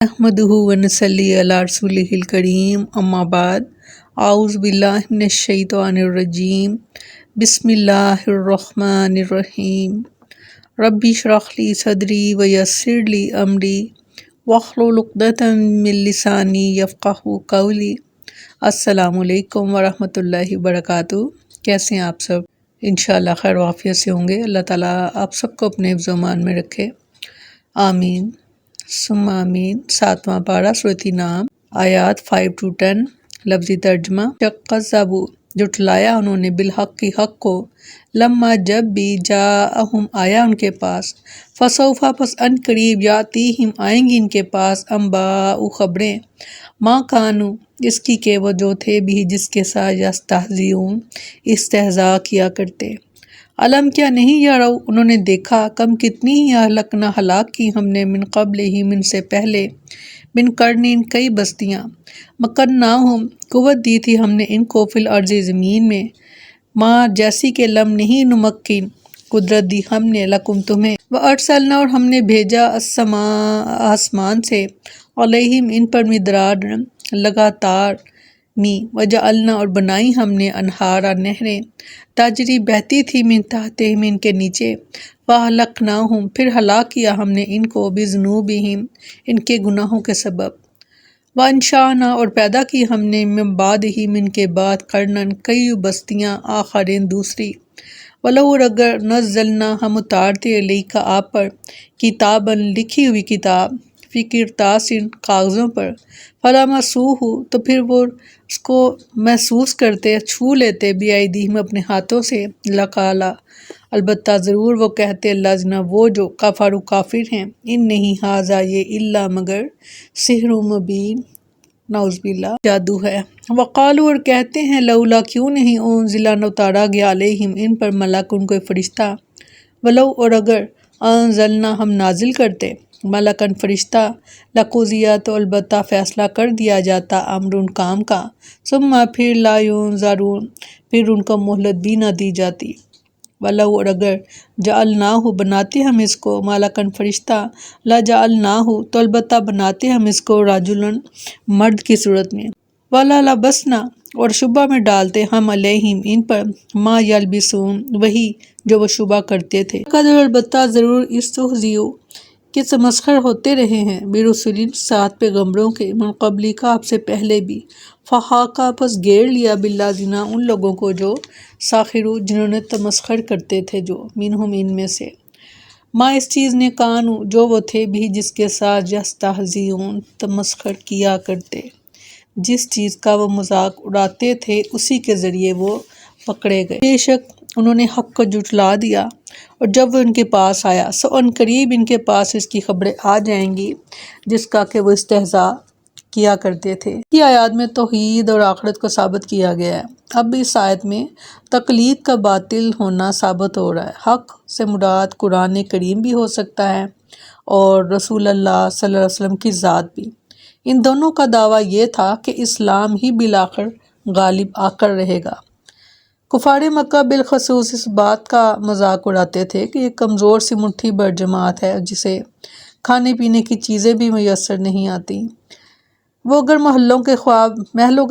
نحمدہ ونصلی علی رسولہ الکریم اما بعد اعوذ باللہ من الشیطان الرجیم بسم اللہ الرحمن الرحیم ربی اشرح لی صدری ویسر لی امری واحلل عقدۃ من لسانی یفقہوا قولی۔ السلام علیکم ورحمۃ اللہ وبرکاتہ۔ کیسے ہیں آپ سب؟ انشاءاللہ خیر و عافیت سے ہوں گے۔ اللہ تعالیٰ آپ سب کو اپنے حفظ و امان میں رکھے، آمین ثم آمین۔ 7واں پارہ سورۃ نام، آیات 5 to 10۔ لفظی ترجمہ: کذبوا، جھٹلایا انہوں نے، بالحق کی حق کو، لما جب بھی، جاءہم آیا ان کے پاس، فسوف پس ان قریب، یاتیہم آئیں گی ان کے پاس، انباء خبریں، ما کانوا اس کی کہ وہ جو تھے، بھی جس کے ساتھ، یستہزئون استہزاء کیا کرتے۔ علم کیا نہیں، یارو انہوں نے دیکھا، کم کتنی ہی اہلکنا ہلاک کی ہم نے، من قبلہم ان سے پہلے، من قرن کئی بستیاں، مکناہم قوت دی تھی ہم نے ان کو، فی الارض زمین میں، ما جیسی کہ لم نہیں نمکن قدرت دی ہم نے، لکم تمہیں، وارسلنا اور ہم نے بھیجا، السماء آسمان سے، علیہم ان پر، مدرارا لگاتار، وجعلنا اور بنائی ہم نے، انہارا نہریں، تجری بہتی تھی، من تحتہم ان کے نیچے، فاہلکناہم پھر ہلاک کیا ہم نے ان کو، بذنوبہم ان کے گناہوں کے سبب، وانشأنا اور پیدا کی ہم نے، من بعدہم ان کے بعد، قرنن کئی بستیاں، آخرین دوسری، ولو اور اگر، نزلنا ہم اتارتے، علیک آپ پر، کتاباً لکھی ہوئی کتاب، فی قرطاس کاغذوں پر، فلمسوہ تو پھر وہ اس کو محسوس کرتے، چھو لیتے، بایدیہم اپنے ہاتھوں سے، لقالا البتہ ضرور وہ کہتے، الذین وہ جو، کفروا کافر ہیں، ان نہیں ھذا یہ، الا مگر، سحر مبین نعوذ باللہ جادو ہے، وقالوا اور کہتے ہیں، لولا کیوں نہیں، انزل نہ اتارا گیا، علیہم ان پر، ملکن کوئی فرشتہ، ولو اور اگر، انزلنا ہم نازل کرتے، ملکن فرشتہ، لقضی تو البتہ فیصلہ کر دیا جاتا، امر ان کام کا، ثم پھر، لا ینظرون پھر ان کو مہلت بھی نہ دی جاتی، ولو اور اگر، جعلناہ بناتے ہم اس کو، ملکن فرشتہ، لجعلناہ تو البتہ بناتے ہم اس کو، رجلا مرد کی صورت میں، وللبسنا اور شبہ میں ڈالتے ہم، علیہم ان پر، ما یلبسون وہی جو وہ شبہ کرتے تھے، قدر البتہ ضرور، استہزئوا کہ تمسخر ہوتے رہے ہیں، برسل ساتھ پیغمبروں کے، من قبلک آپ سے پہلے بھی، فحاق پس گھیر لیا، بالذین ان لوگوں کو جو، سخروا جنہوں نے تمسخر کرتے تھے، جو، منہم ان میں سے، ما اس چیز نے، کانوا جو وہ تھے، بھی جس کے ساتھ، یستہزئون تمسخر کیا کرتے، جس چیز کا وہ مذاق اڑاتے تھے اسی کے ذریعے وہ پکڑے گئے، بے شک انہوں نے حق کو جھٹلا دیا، اور جب وہ ان کے پاس آیا، سو ان قریب ان کے پاس اس کی خبریں آ جائیں گی جس کا کہ وہ استہزاء کیا کرتے تھے۔ یہ آیات میں توحید اور آخرت کو ثابت کیا گیا ہے۔ اب اس آیت میں تقلید کا باطل ہونا ثابت ہو رہا ہے۔ حق سے مراد قرآن کریم بھی ہو سکتا ہے اور رسول اللہ صلی اللہ علیہ وسلم کی ذات بھی۔ ان دونوں کا دعویٰ یہ تھا کہ اسلام ہی بالآخر غالب آ کر رہے گا۔ کفار مکہ بالخصوص اس بات کا مذاق اڑاتے تھے کہ یہ کمزور سی مٹھی بھر جماعت ہے جسے کھانے پینے کی چیزیں بھی میسر نہیں آتی، وہ اگر محلوں کے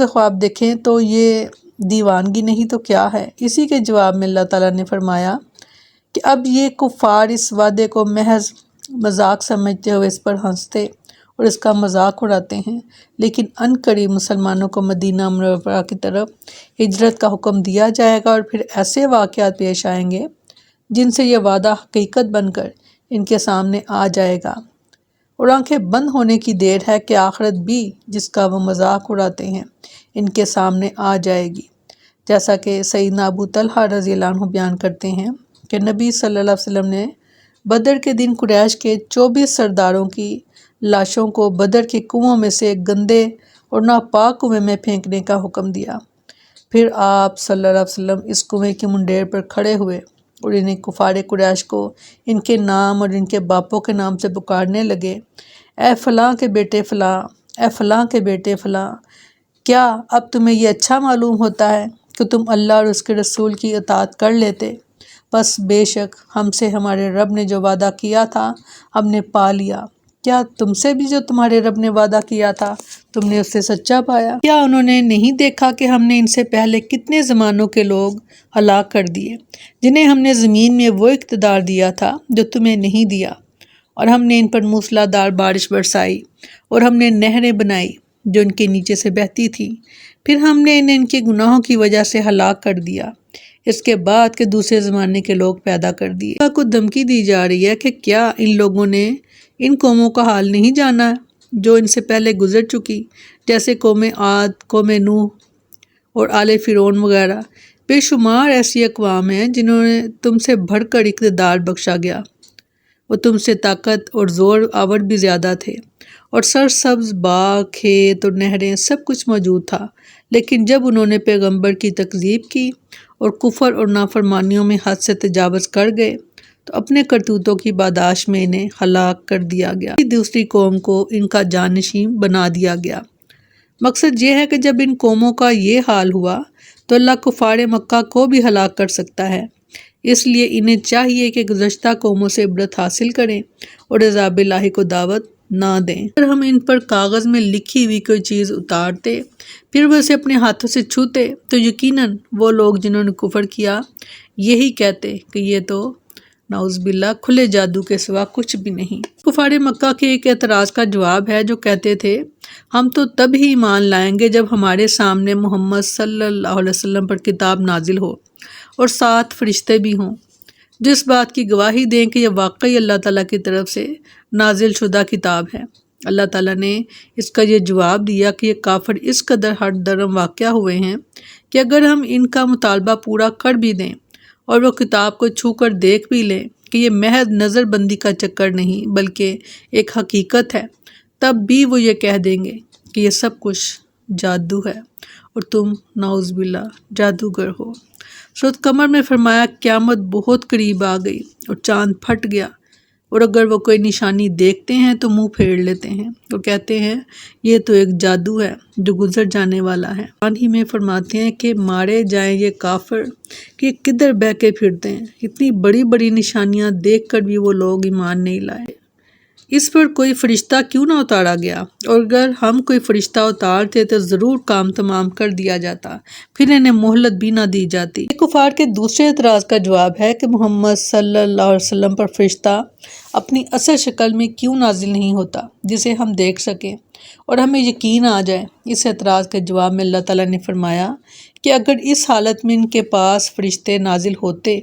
خواب دیکھیں تو یہ دیوانگی نہیں تو کیا ہے۔ اسی کے جواب میں اللہ تعالیٰ نے فرمایا کہ اب یہ کفار اس وعدے کو محض مذاق سمجھتے ہوئے اس پر ہنستے اور اس کا مذاق اڑاتے ہیں، لیکن ان قریب مسلمانوں کو مدینہ منورہ کی طرف ہجرت کا حکم دیا جائے گا، اور پھر ایسے واقعات پیش آئیں گے جن سے یہ وعدہ حقیقت بن کر ان کے سامنے آ جائے گا، اور آنکھیں بند ہونے کی دیر ہے کہ آخرت بھی جس کا وہ مذاق اڑاتے ہیں ان کے سامنے آ جائے گی، جیسا کہ سیدنا ابو طلحہ رضی اللہ عنہ بیان کرتے ہیں کہ نبی صلی اللہ علیہ وسلم نے بدر کے دن قریش کے 24 سرداروں کی لاشوں کو بدر کے کنووں میں سے ایک گندے اور ناپاک کنویں میں پھینکنے کا حکم دیا۔ پھر آپ صلی اللہ علیہ وسلم اس کنویں کی منڈیر پر کھڑے ہوئے اور انہیں کفار قریش کو ان کے نام اور ان کے باپوں کے نام سے پکارنے لگے، اے فلاں کے بیٹے فلاں، اے فلاں کے بیٹے فلاں، کیا اب تمہیں یہ اچھا معلوم ہوتا ہے کہ تم اللہ اور اس کے رسول کی اطاعت کر لیتے؟ بس بے شک ہم سے ہمارے رب نے جو وعدہ کیا تھا ہم نے پا لیا، کیا تم سے بھی جو تمہارے رب نے وعدہ کیا تھا تم نے اس سے سچا پایا؟ کیا انہوں نے نہیں دیکھا کہ ہم نے ان سے پہلے کتنے زمانوں کے لوگ ہلاک کر دیے جنہیں ہم نے زمین میں وہ اقتدار دیا تھا جو تمہیں نہیں دیا، اور ہم نے ان پر موسلا دھار بارش برسائی، اور ہم نے نہریں بنائی جو ان کے نیچے سے بہتی تھیں، پھر ہم نے انہیں ان کے گناہوں کی وجہ سے ہلاک کر دیا، اس کے بعد کہ دوسرے زمانے کے لوگ پیدا کر دیے۔ اللہ کو دھمکی دی جا رہی ہے کہ کیا ان لوگوں نے ان قوموں کا حال نہیں جانا جو ان سے پہلے گزر چکی، جیسے قوم عاد، قوم نوح اور آل فرعون وغیرہ۔ بے شمار ایسی اقوام ہیں جنہوں نے تم سے بڑھ کر اقتدار بخشا گیا، وہ تم سے طاقت اور زور آور بھی زیادہ تھے، اور سرسبز باغ، کھیت اور نہریں سب کچھ موجود تھا، لیکن جب انہوں نے پیغمبر کی تکذیب کی اور کفر اور نافرمانیوں میں حد سے تجاوز کر گئے تو اپنے کرتوتوں کی پاداش میں انہیں ہلاک کر دیا گیا، دوسری قوم کو ان کا جانشین بنا دیا گیا۔ مقصد یہ ہے کہ جب ان قوموں کا یہ حال ہوا تو اللہ کفار مکہ کو بھی ہلاک کر سکتا ہے، اس لیے انہیں چاہیے کہ گزشتہ قوموں سے عبرت حاصل کریں اور عذاب الہی کو دعوت نہ دیں۔ اگر ہم ان پر کاغذ میں لکھی ہوئی کوئی چیز اتارتے پھر وہ اسے اپنے ہاتھوں سے چھوتے تو یقیناً وہ لوگ جنہوں نے کفر کیا یہی کہتے کہ یہ تو نعوذ باللہ کھلے جادو کے سوا کچھ بھی نہیں۔ کفار مکہ کے ایک اعتراض کا جواب ہے جو کہتے تھے ہم تو تب ہی ایمان لائیں گے جب ہمارے سامنے محمد صلی اللہ علیہ وسلم پر کتاب نازل ہو اور ساتھ فرشتے بھی ہوں جو اس بات کی گواہی دیں کہ یہ واقعی اللہ تعالیٰ کی طرف سے نازل شدہ کتاب ہے۔ اللہ تعالیٰ نے اس کا یہ جواب دیا کہ یہ کافر اس قدر ہٹ درم واقع ہوئے ہیں کہ اگر ہم ان کا مطالبہ پورا کر بھی دیں اور وہ کتاب کو چھو کر دیکھ بھی لیں کہ یہ محض نظر بندی کا چکر نہیں بلکہ ایک حقیقت ہے، تب بھی وہ یہ کہہ دیں گے کہ یہ سب کچھ جادو ہے اور تم نعوذ باللہ جادوگر ہو۔ سورۃ قمر میں فرمایا قیامت بہت قریب آ گئی اور چاند پھٹ گیا، اور اگر وہ کوئی نشانی دیکھتے ہیں تو منہ پھیر لیتے ہیں اور کہتے ہیں یہ تو ایک جادو ہے جو گزر جانے والا ہے۔ قرآن ہی میں فرماتے ہیں کہ مارے جائیں یہ کافر کہ کدھر بہ کے پھرتے ہیں، اتنی بڑی بڑی نشانیاں دیکھ کر بھی وہ لوگ ایمان نہیں لائے۔ اس پر کوئی فرشتہ کیوں نہ اتارا گیا، اور اگر ہم کوئی فرشتہ اتارتے تو ضرور کام تمام کر دیا جاتا، پھر انہیں مہلت بھی نہ دی جاتی۔ کفار کے دوسرے اعتراض کا جواب ہے کہ محمد صلی اللہ علیہ وسلم پر فرشتہ اپنی اصل شکل میں کیوں نازل نہیں ہوتا جسے ہم دیکھ سکیں اور ہمیں یقین آ جائے۔ اس اعتراض کے جواب میں اللہ تعالیٰ نے فرمایا کہ اگر اس حالت میں ان کے پاس فرشتے نازل ہوتے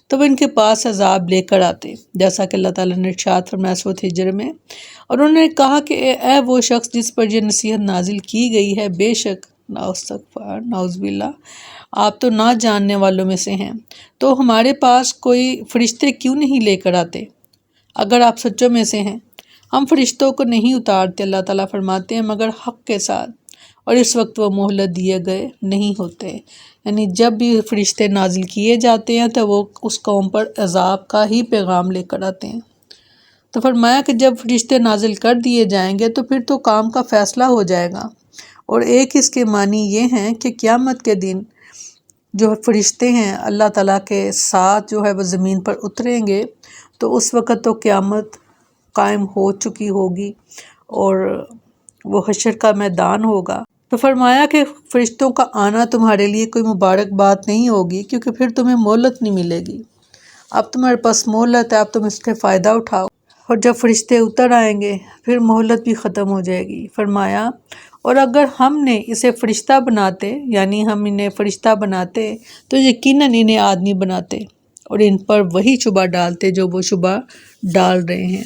تو وہ ان کے پاس عذاب لے کر آتے، جیسا کہ اللہ تعالیٰ نے ارشاد فرمایا سورۃ ہجر میں، اور انہوں نے کہا کہ اے وہ شخص جس پر یہ نصیحت نازل کی گئی ہے، بے شک نعوذ باللہ آپ تو نہ جاننے والوں میں سے ہیں، تو ہمارے پاس کوئی فرشتے کیوں نہیں لے کر آتے اگر آپ سچوں میں سے ہیں؟ ہم فرشتوں کو نہیں اتارتے، اللہ تعالیٰ فرماتے ہیں، مگر حق کے ساتھ، اور اس وقت وہ مہلت دیے گئے نہیں ہوتے۔ یعنی جب بھی فرشتے نازل کیے جاتے ہیں تو وہ اس قوم پر عذاب کا ہی پیغام لے کر آتے ہیں۔ تو فرمایا کہ جب فرشتے نازل کر دیے جائیں گے تو پھر تو کام کا فیصلہ ہو جائے گا، اور ایک اس کے معنی یہ ہیں کہ قیامت کے دن جو فرشتے ہیں اللہ تعالیٰ کے ساتھ جو ہے وہ زمین پر اتریں گے تو اس وقت تو قیامت قائم ہو چکی ہوگی اور وہ حشر کا میدان ہوگا۔ تو فرمایا کہ فرشتوں کا آنا تمہارے لیے کوئی مبارک بات نہیں ہوگی، کیونکہ پھر تمہیں مہلت نہیں ملے گی۔ اب تمہارے پاس مہلت ہے، اب تم اس کے فائدہ اٹھاؤ، اور جب فرشتے اتر آئیں گے پھر مہلت بھی ختم ہو جائے گی۔ فرمایا اور اگر ہم نے اسے فرشتہ بناتے، یعنی ہم انہیں فرشتہ بناتے تو یقیناً انہیں آدمی بناتے اور ان پر وہی شبہ ڈالتے جو وہ شبہ ڈال رہے ہیں۔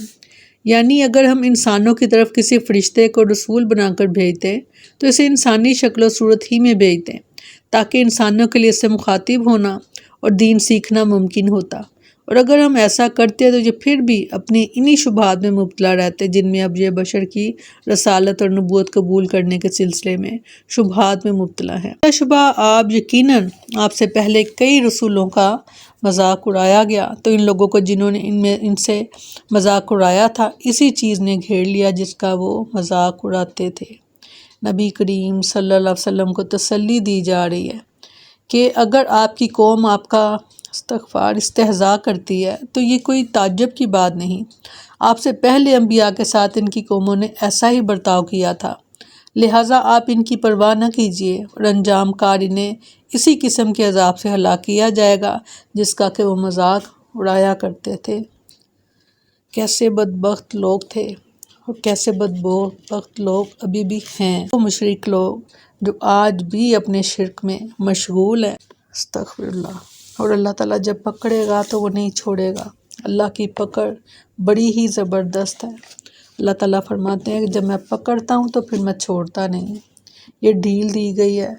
یعنی اگر ہم انسانوں کی طرف کسی فرشتے کو رسول بنا کر بھیجتے تو اسے انسانی شکل و صورت ہی میں بھیجتے تاکہ انسانوں کے لیے اس سے مخاطب ہونا اور دین سیکھنا ممکن ہوتا، اور اگر ہم ایسا کرتے تو یہ پھر بھی اپنی انہی شبہات میں مبتلا رہتے جن میں اب یہ بشر کی رسالت اور نبوت قبول کرنے کے سلسلے میں شبہات میں مبتلا ہے۔ شبہ آپ یقیناً آپ سے پہلے کئی رسولوں کا مذاق اڑایا گیا، تو ان لوگوں کو جنہوں نے ان سے مذاق اڑایا تھا اسی چیز نے گھیر لیا جس کا وہ مذاق اڑاتے تھے۔ نبی کریم صلی اللہ علیہ وسلم کو تسلی دی جا رہی ہے کہ اگر آپ کی قوم آپ کا استغفار، استہزاء کرتی ہے، تو یہ کوئی تعجب کی بات نہیں۔ آپ سے پہلے انبیاء کے ساتھ ان کی قوموں نے ایسا ہی برتاؤ کیا تھا، لہٰذا آپ ان کی پرواہ نہ کیجیے، اور انجام کار انہیں اسی قسم کے عذاب سے ہلاک کیا جائے گا جس کا کہ وہ مذاق اڑایا کرتے تھے۔ کیسے بدبخت لوگ تھے اور کیسے بدبخت لوگ ابھی بھی ہیں وہ مشرک لوگ جو آج بھی اپنے شرک میں مشغول ہیں۔ استغفر اللہ۔ اور اللہ تعالیٰ جب پکڑے گا تو وہ نہیں چھوڑے گا، اللہ کی پکڑ بڑی ہی زبردست ہے۔ اللہ تعالیٰ فرماتے ہیں کہ جب میں پکڑتا ہوں تو پھر میں چھوڑتا نہیں۔ یہ ڈھیل دی گئی ہے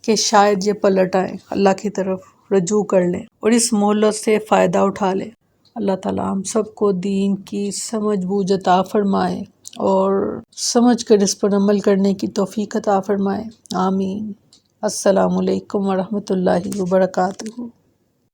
کہ شاید یہ پلٹ آئیں، اللہ کی طرف رجوع کر لیں اور اس مہلت سے فائدہ اٹھا لیں۔ اللہ تعالیٰ ہم سب کو دین کی سمجھ بوجھ عطا فرمائے اور سمجھ کر اس پر عمل کرنے کی توفیق عطا فرمائے، آمین۔ السلام علیکم ورحمۃ اللہ وبرکاتہ۔